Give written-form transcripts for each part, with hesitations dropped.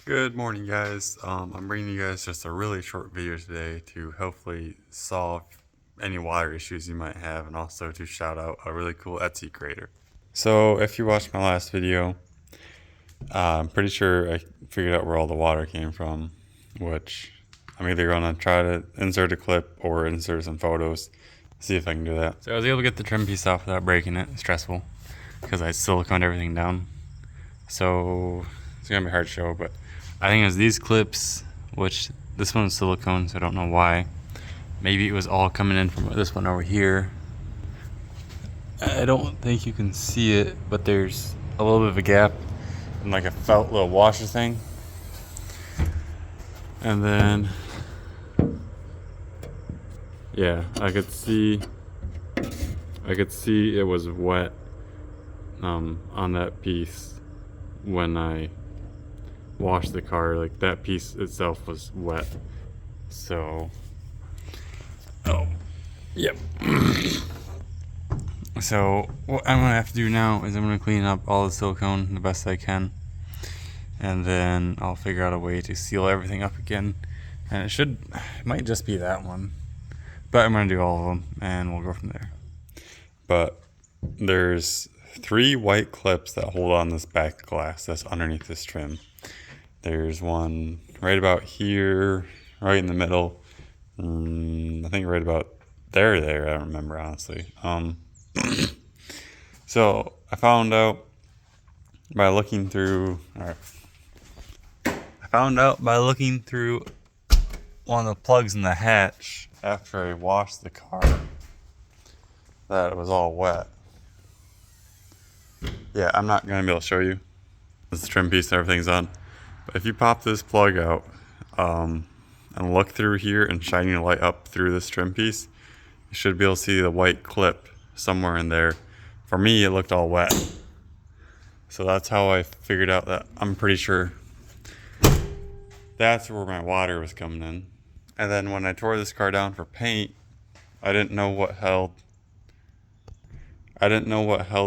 Good morning, guys. I'm bringing you guys just a really short video today to hopefully solve any water issues you might have, and also to shout out a really cool Etsy creator. So if you watched my last video, I'm pretty sure I figured out where all the water came from, which I'm either going to try to insert a clip or insert some photos, see if I can do that. So I was able to get the trim piece off without breaking it. Stressful, because I siliconed everything down. So it's going to be hard to show, but I think it was these clips, which this one's silicone, so I don't know why. Maybe it was all coming in from this one over here. I don't think you can see it, but there's a little bit of a gap and like a felt little washer thing. And then, yeah, I could see it was wet on that piece when I washed the car. Like, that piece itself was wet. So, yep. So what I'm gonna have to do now is I'm gonna clean up all the silicone the best I can, and then I'll figure out a way to seal everything up again. And it might just be that one, but I'm gonna do all of them and we'll go from there. But there's 3 white clips that hold on this back glass that's underneath this trim. There's one right about here, right in the middle. I think right about there. I don't remember, honestly. So I found out by looking through. I found out by looking through one of the plugs in the hatch after I washed the car that it was all wet. Yeah, I'm not gonna be able to show you. This is the trim piece and everything's on. But if you pop this plug out and look through here and shine your light up through this trim piece, you should be able to see the white clip somewhere in there. For me, it looked all wet. So that's how I figured out that I'm pretty sure that's where my water was coming in. And then when I tore this car down for paint, I didn't know what held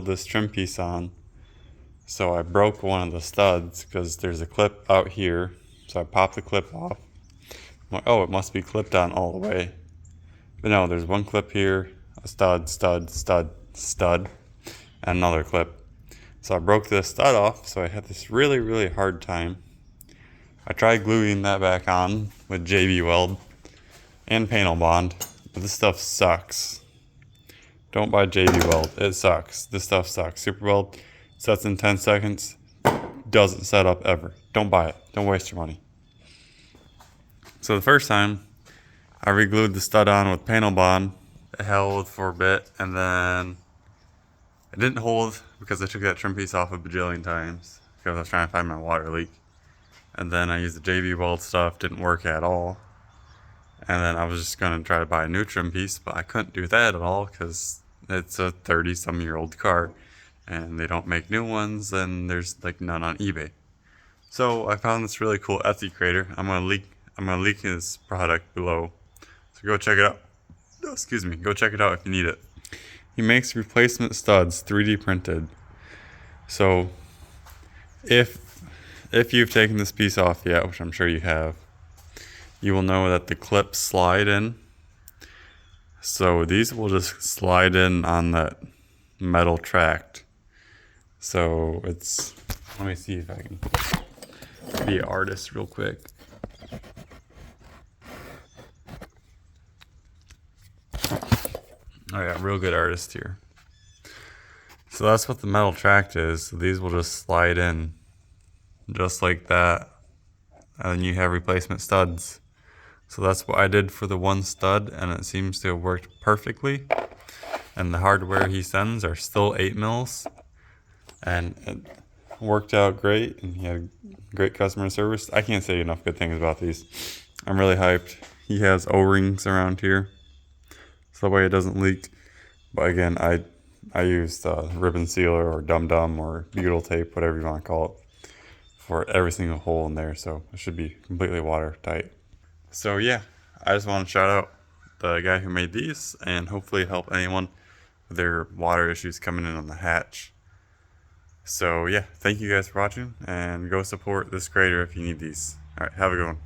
this trim piece on. So I broke one of the studs because there's a clip out here. So I popped the clip off. I'm like, oh, it must be clipped on all the way. But no, there's one clip here, a stud, and another clip. So I broke this stud off, so I had this really, really hard time. I tried gluing that back on with JB Weld and Panel Bond, but this stuff sucks. Don't buy JB Weld, it sucks. This stuff sucks. Super Weld sets in 10 seconds, doesn't set up ever. Don't buy it, don't waste your money. So the first time, I re-glued the stud on with Panel Bond. It held for a bit, and then it didn't hold because I took that trim piece off a bajillion times because I was trying to find my water leak. And then I used the JB Weld stuff, didn't work at all. And then I was just going to try to buy a new trim piece, but I couldn't do that at all because it's a 30-some-year-old car and they don't make new ones, and there's like none on eBay. So I found this really cool Etsy creator. I'm gonna link his product below. So go check it out. Oh, excuse me. Go check it out if you need it. He makes replacement studs 3D printed. So if you've taken this piece off yet, which I'm sure you have, you will know that the clips slide in. So these will just slide in on that metal tract. So let me see if I can be an artist real quick. I got real good artist here. So that's what the metal tract is. So these will just slide in just like that. And then you have replacement studs. So that's what I did for the one stud, and it seems to have worked perfectly. And the hardware he sends are still 8 mils. And it worked out great, and he had great customer service. I can't say enough good things about these. I'm really hyped. He has O-rings around here, so that way it doesn't leak. But again, I used ribbon sealer or dum-dum or butyl tape, whatever you want to call it, for every single hole in there, so it should be completely watertight. So yeah, I just want to shout out the guy who made these, and hopefully help anyone with their water issues coming in on the hatch. So yeah, thank you guys for watching, and go support this creator if you need these. All right, have a good one.